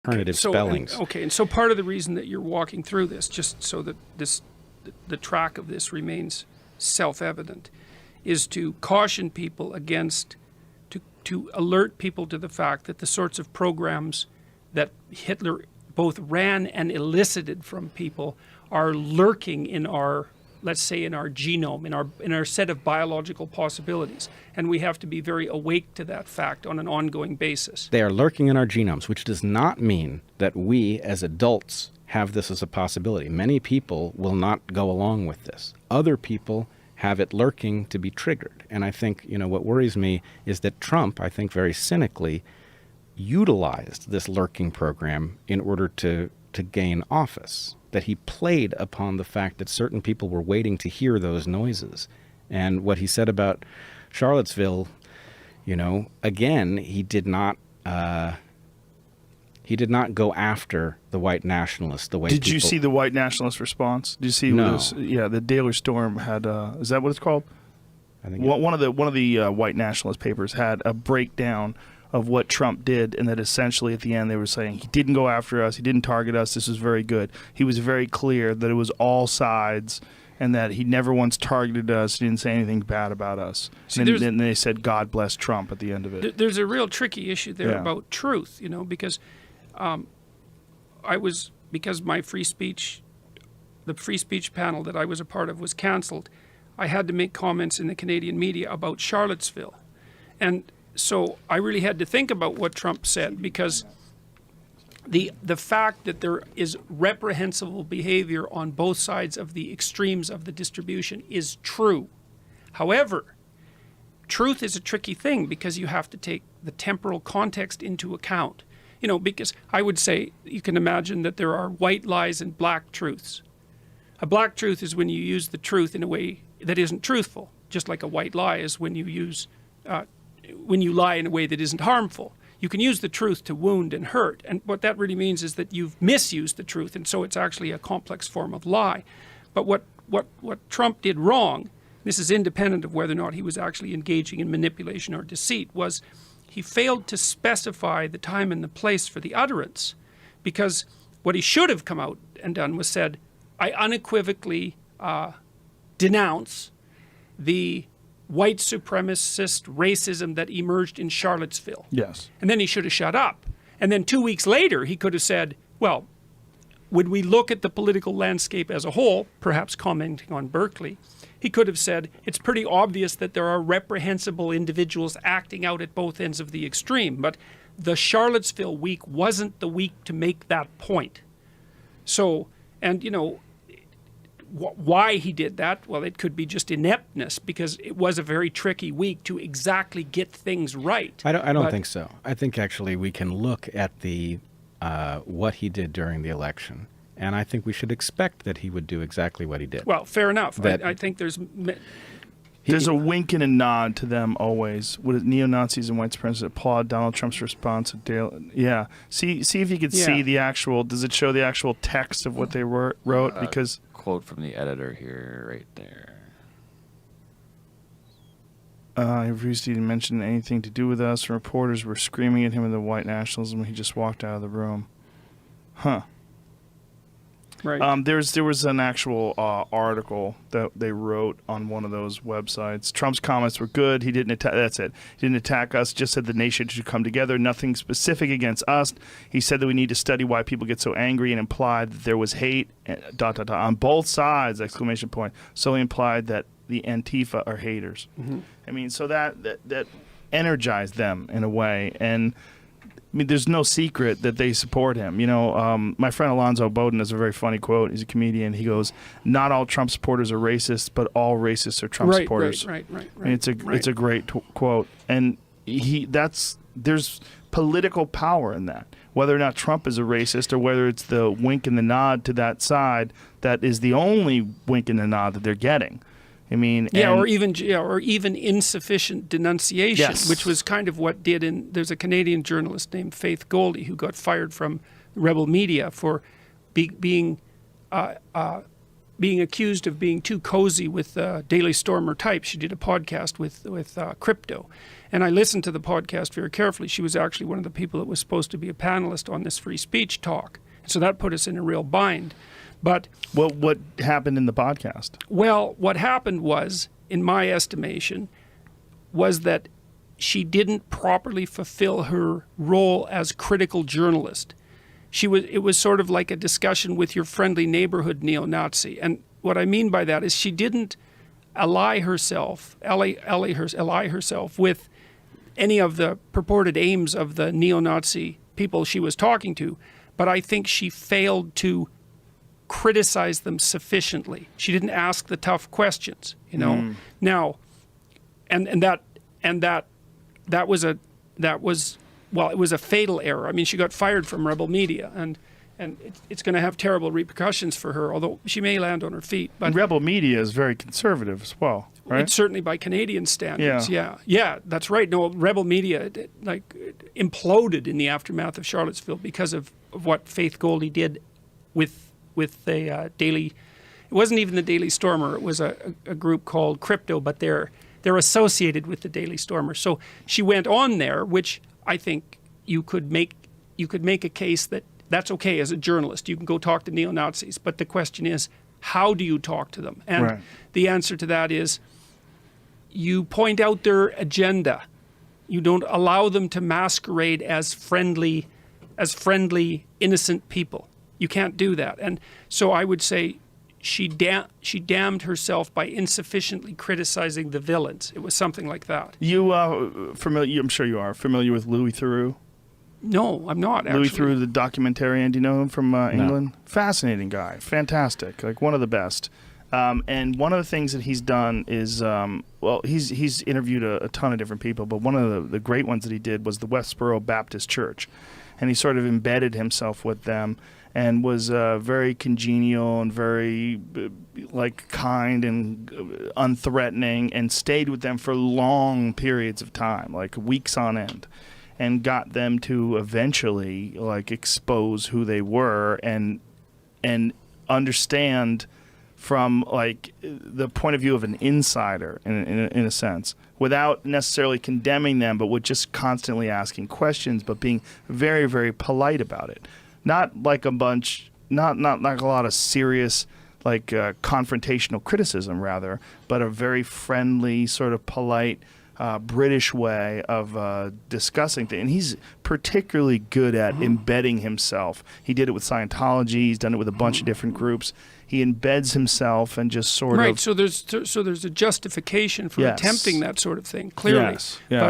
alternative spellings. And so part of the reason that you're walking through this, just so that the track of this remains self-evident, is to caution people against, to alert people to the fact that the sorts of programs that Hitler both ran and elicited from people are lurking in our, let's say, in our genome, in our set of biological possibilities. And we have to be very awake to that fact on an ongoing basis. They are lurking in our genomes, which does not mean that we as adults have this as a possibility. Many people will not go along with this. Other people have it lurking to be triggered. And I think, what worries me is that Trump, I think very cynically, utilized this lurking program in order to gain office, that he played upon the fact that certain people were waiting to hear those noises. And what he said about Charlottesville, again, he did not go after the white nationalists the way Did you see the white nationalist response? Did you see? No. The Daily Storm had. Is that what it's called? I think One of the white nationalist papers had a breakdown of what Trump did, and that essentially at the end they were saying he didn't go after us, he didn't target us. This was very good. He was very clear that it was all sides, and that he never once targeted us. He didn't say anything bad about us. See, and then they said, "God bless Trump" at the end of it. There's a real tricky issue there about truth, because because my free speech, the free speech panel that I was a part of was canceled, I had to make comments in the Canadian media about Charlottesville. And so I really had to think about what Trump said, because the fact that there is reprehensible behavior on both sides of the extremes of the distribution is true. However, truth is a tricky thing because you have to take the temporal context into account. Because I would say you can imagine that there are white lies and black truths. A black truth is when you use the truth in a way that isn't truthful, just like a white lie is when you lie in a way that isn't harmful. You can use the truth to wound and hurt, and what that really means is that you've misused the truth, and so it's actually a complex form of lie. But what Trump did wrong, this is independent of whether or not he was actually engaging in manipulation or deceit, was he failed to specify the time and the place for the utterance, because what he should have come out and done was said, I unequivocally denounce the white supremacist racism that emerged in Charlottesville. Yes. And then he should have shut up. And then 2 weeks later, he could have said, well, when we look at the political landscape as a whole, perhaps commenting on Berkeley, he could have said, it's pretty obvious that there are reprehensible individuals acting out at both ends of the extreme, but the Charlottesville week wasn't the week to make that point. So, and why he did that? Well, it could be just ineptness, because it was a very tricky week to exactly get things right. I don't think so. I think actually we can look at the what he did during the election, and I think we should expect that he would do exactly what he did. Well, fair enough. I think there's a wink and a nod to them always. Would neo-Nazis and white supremacists applaud Donald Trump's response? Yeah. See if you could see the actual. Does it show the actual text of what they wrote? Because quote from the editor here, right there. He refused to even mention anything to do with us. And reporters were screaming at him in the white nationalism. He just walked out of the room. Huh. Right. There was an actual article that they wrote on one of those websites. Trump's comments were good. He didn't attack. That's it. He didn't attack us. Just said the nation should come together. Nothing specific against us. He said that we need to study why people get so angry, and implied that there was hate. ... on both sides! ! So he implied that the Antifa are haters. Mm-hmm. I mean, so that energized them in a way, and. I mean, there's no secret that they support him. My friend Alonzo Bowden has a very funny quote. He's a comedian. He goes, "Not all Trump supporters are racist, but all racists are Trump supporters." Right. And it's a great quote, and there's political power in that. Whether or not Trump is a racist, or whether it's the wink and the nod to that side, that is the only wink and the nod that they're getting. I mean, or even insufficient denunciation, yes. which was kind of what did. There's a Canadian journalist named Faith Goldie who got fired from Rebel Media for being being accused of being too cozy with Daily Stormer types. She did a podcast with crypto. And I listened to the podcast very carefully. She was actually one of the people that was supposed to be a panelist on this free speech talk. So that put us in a real bind. But what happened in the podcast? well, what happened was, in my estimation, was that she didn't properly fulfill her role as critical journalist. It was sort of like a discussion with your friendly neighborhood neo-Nazi. And what I mean by that is she didn't ally herself with any of the purported aims of the neo-Nazi people she was talking to, but I think she failed to criticize them sufficiently. She didn't ask the tough questions, you know. Now, and that was it was a fatal error. I mean, she got fired from Rebel Media, and it's going to have terrible repercussions for her, although she may land on her feet. But Rebel Media is very conservative as well, right? it's certainly by Canadian standards. Yeah, that's right. No, Rebel Media it imploded in the aftermath of Charlottesville because of what Faith Goldie did with the Daily. It wasn't even the Daily Stormer. It was a group called Crypto, but they're associated with the Daily Stormer. So she went on there, which I think you could make a case that that's okay as a journalist. You can go talk to neo-Nazis, but the question is, how do you talk to them? And the answer to that is, you point out their agenda. You don't allow them to masquerade as friendly, innocent people. You can't do that. And so I would say she damned herself by insufficiently criticizing the villains. It was something like that. You familiar? I'm sure you are familiar with Louis Theroux. No, I'm not, actually. Louis Theroux, the documentarian. Do you know him from England? Fascinating guy. Fantastic. Like one of the best. And one of the things that he's done is, he's interviewed a ton of different people, but one of the great ones that he did was the Westboro Baptist Church. And he sort of embedded himself with them and was very congenial and very kind and unthreatening, and stayed with them for long periods of time, like weeks on end, and got them to eventually expose who they were and understand from the point of view of an insider in a sense, without necessarily condemning them, but with just constantly asking questions, but being very, very polite about it. Not like a lot of serious confrontational criticism, rather, but a very friendly, sort of polite British way of discussing things. And he's particularly good at embedding himself. He did it with Scientology. He's done it with a bunch of different groups. He embeds himself and just sort of... Right, so there's a justification for attempting that sort of thing, clearly. Yes, yeah.